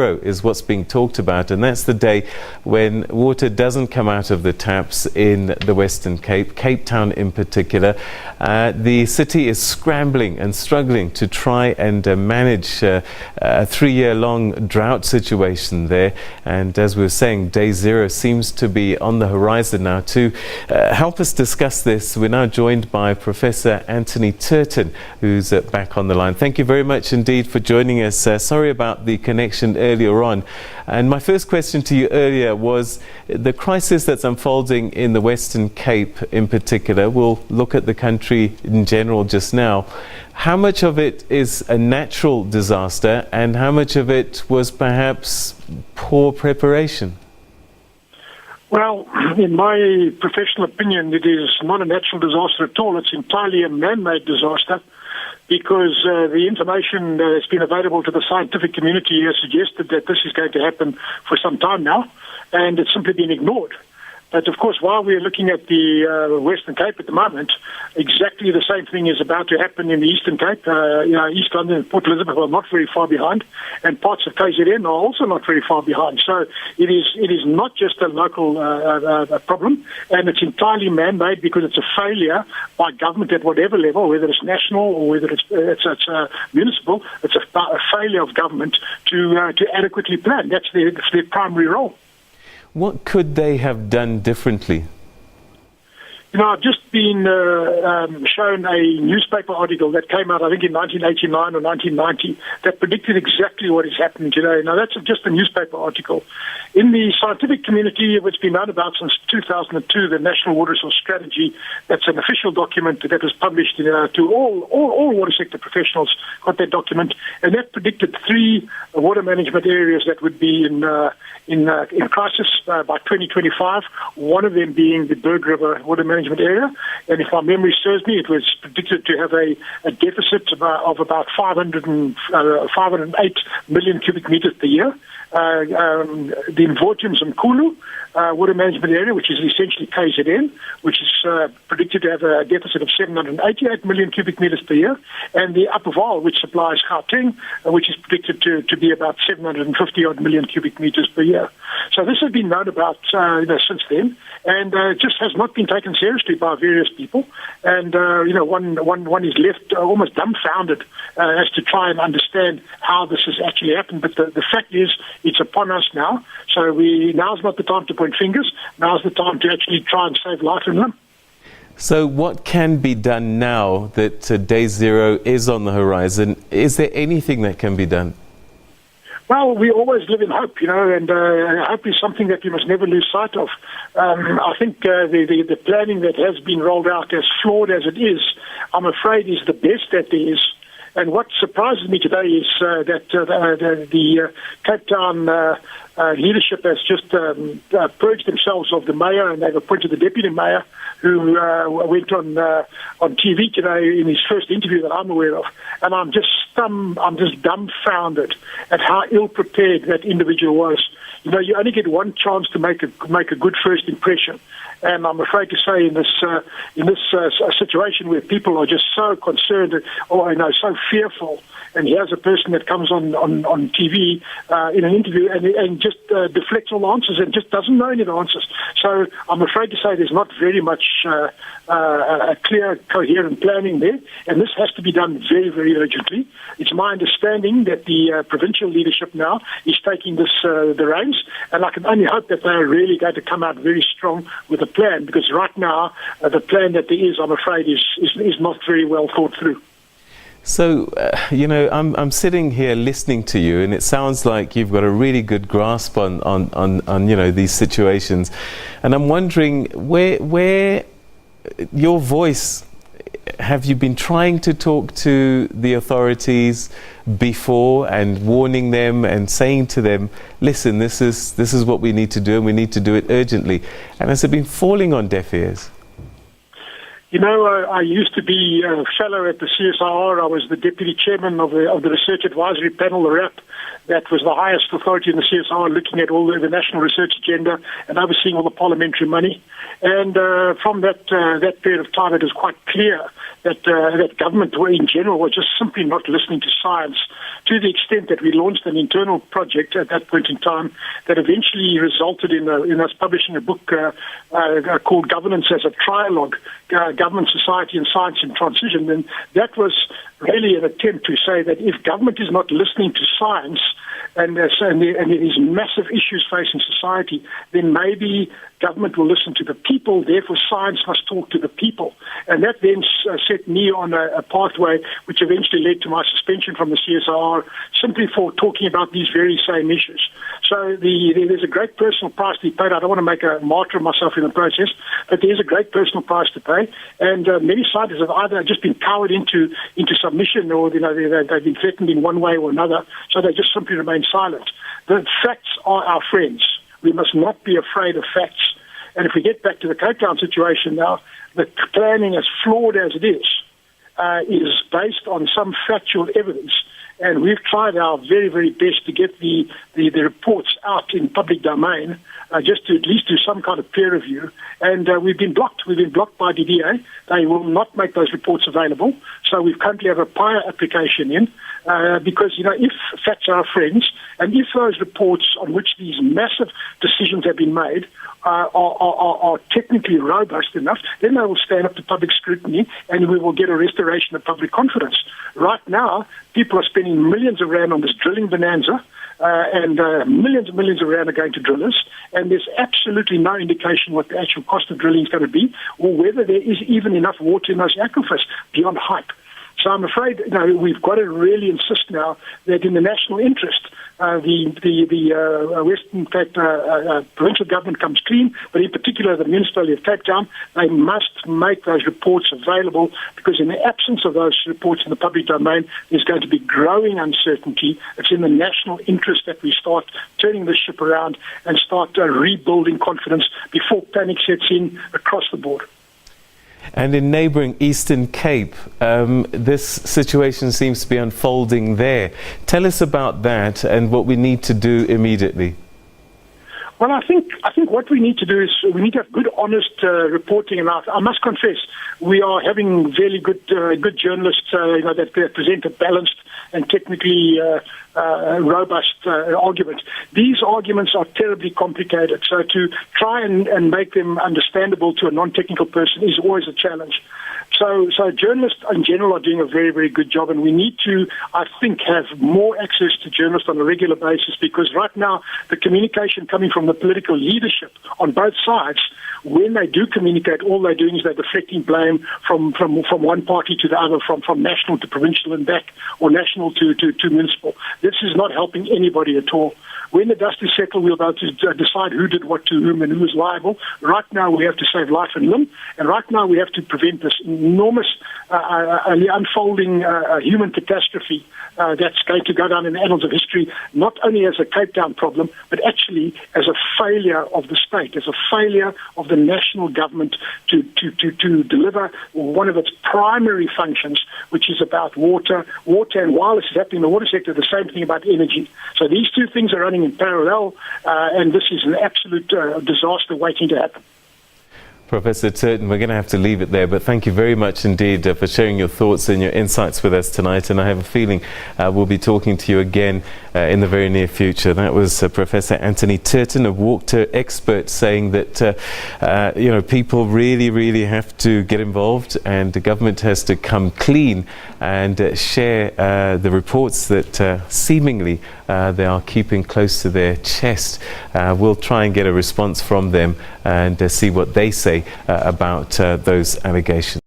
Is what's being talked about, and that's the day when water doesn't come out of the taps in the Western Cape, Cape Town in particular. The city is scrambling and struggling to try and manage a 3-year-long drought situation there, and as we were saying, day zero seems to be on the horizon now. To help us discuss this, we're now joined by Professor Anthony Turton, who's back on the line. Thank you very much indeed for joining us. Sorry about the connection earlier on. And my first question to you earlier was the crisis that's unfolding in the Western Cape in particular. We'll look at the country in general just now. How much of it is a natural disaster and how much of it was perhaps poor preparation? Well, in my professional opinion, it is not a natural disaster at all. It's entirely a man-made disaster, because the information that's been available to the scientific community has suggested that this is going to happen for some time now, and it's simply been ignored. But of course, while we're looking at the Western Cape at the moment, exactly the same thing is about to happen in the Eastern Cape. East London and Port Elizabeth are not very far behind, and parts of KZN are also not very far behind. So it is not just a local problem, and it's entirely man-made because it's a failure by government at whatever level, whether it's national or whether it's municipal. It's a failure of government to adequately plan. That's their primary role. What could they have done differently? I've just been shown a newspaper article that came out, I think, in 1989 or 1990, that predicted exactly what is happening today. Now, that's just a newspaper article. In the scientific community, it's been known about since 2002, the National Water Resource Strategy. That's an official document that was published to all water sector professionals, got that document, and that predicted 3 water management areas that would be in crisis by 2025, one of them being the Berg River Water Management Area. And if my memory serves me, it was predicted to have a deficit of about 508 million cubic meters per year. The Mvotium Zimkhulu Water Management Area, which is essentially KZN, which is predicted to have a deficit of 788 million cubic meters per year, and the Upper Vaal, which supplies Gauteng, which is predicted to be about 750 odd million cubic meters per year. So this has been known about since then, and it just has not been taken seriously by various people. And one is left almost dumbfounded as to try and understand how this has actually happened. But the fact is, it's upon us now. So now's not the time to point fingers. Now's the time to actually try and save life and limb. So what can be done now that day zero is on the horizon? Is there anything that can be done? Well, we always live in hope, and hope is something that we must never lose sight of. I think the planning that has been rolled out, as flawed as it is, I'm afraid is the best that there is. And what surprises me today is that the Cape Town leadership has just purged themselves of the mayor, and they've appointed the deputy mayor, who went on TV today in his first interview that I'm aware of. And I'm just dumbfounded at how ill-prepared that individual was. You only get one chance to make a good first impression. And I'm afraid to say, in this situation where people are just so concerned or so fearful, and here's a person that comes on TV in an interview and just deflects all answers and just doesn't know any of the answers. So I'm afraid to say there's not very much a clear, coherent planning there, and this has to be done very, very urgently. It's my understanding that the provincial leadership now is taking the reins, and I can only hope that they're really going to come out very strong with a plan, because right now the plan that there is, I'm afraid, is not very well thought through. So, I'm sitting here listening to you, and it sounds like you've got a really good grasp on these situations, and I'm wondering where your voice. Have you been trying to talk to the authorities before and warning them and saying to them, listen, this is what we need to do, and we need to do it urgently? And has it been falling on deaf ears? You know, I used to be a fellow at the CSIR. I was the deputy chairman of the Research Advisory Panel, the RAP. That was the highest authority in the CSIR, looking at all the national research agenda and overseeing all the parliamentary money. And from that period of time, it was quite clear that government in general was just simply not listening to science, to the extent that we launched an internal project at that point in time that eventually resulted in us publishing a book called Governance as a Trialogue, Government, Society and Science in Transition. And that was really an attempt to say that if government is not listening to science and there is massive issues facing society, then maybe government will listen to the people, therefore science must talk to the people. And that then set me on a pathway which eventually led to my suspension from the CSIR, simply for talking about these very same issues. So there's a great personal price to be paid. I don't want to make a martyr of myself in the process, but there's a great personal price to pay. And many scientists have either just been cowered into submission, or they've been threatened in one way or another, so they just simply remain silent. The facts are our friends. We must not be afraid of facts. And if we get back to the Cape Town situation now, the planning, as flawed as it is based on some factual evidence. And we've tried our very, very best to get the reports out in public domain, just to at least do some kind of peer review. And we've been blocked. We've been blocked by DDA. They will not make those reports available. So we currently have a prior application in, because, if facts are our friends, and if those reports on which these massive decisions have been made are technically robust enough, then they will stand up to public scrutiny and we will get a restoration of public confidence. Right now, people are spending millions of rand on this drilling bonanza, and millions and millions of rand are going to drillers, and there's absolutely no indication what the actual cost of drilling is going to be, or whether there is even enough water in those aquifers beyond hype. So I'm afraid we've got to really insist now that in the national interest, the Western Cape provincial government comes clean, but in particular the municipality of Cape Town, they must make those reports available, because in the absence of those reports in the public domain, there's going to be growing uncertainty. It's in the national interest that we start turning the ship around and start rebuilding confidence before panic sets in across the board. And in neighbouring Eastern Cape, this situation seems to be unfolding there. Tell us about that and what we need to do immediately. Well, I think what we need to do is we need to have good, honest reporting. And I must confess, we are having very good journalists that present a balanced and technically robust argument. These arguments are terribly complicated, so to try and make them understandable to a non-technical person is always a challenge. So journalists in general are doing a very, very good job, and we need to, I think, have more access to journalists on a regular basis, because right now the communication coming from the political leadership on both sides, when they do communicate, all they're doing is they're deflecting blame from one party to the other, from national to provincial and back, or national to municipal. This is not helping anybody at all. When the dust is settled, we'll be able to decide who did what to whom and who is liable. Right now, we have to save life and limb, and right now we have to prevent this enormous unfolding human catastrophe that's going to go down in the annals of history, not only as a Cape Town problem, but actually as a failure of the state, as a failure of the national government to deliver one of its primary functions, which is about water. And while this is happening in the water sector, the same thing about energy. So these two things are running in parallel, and this is an absolute disaster waiting to happen. Professor Turton, we're going to have to leave it there, but thank you very much indeed for sharing your thoughts and your insights with us tonight, and I have a feeling we'll be talking to you again in the very near future. That was Professor Anthony Turton, a water expert, saying that people really have to get involved, and the government has to come clean and share the reports that seemingly they are keeping close to their chest. We'll try and get a response from them and see what they say about those allegations.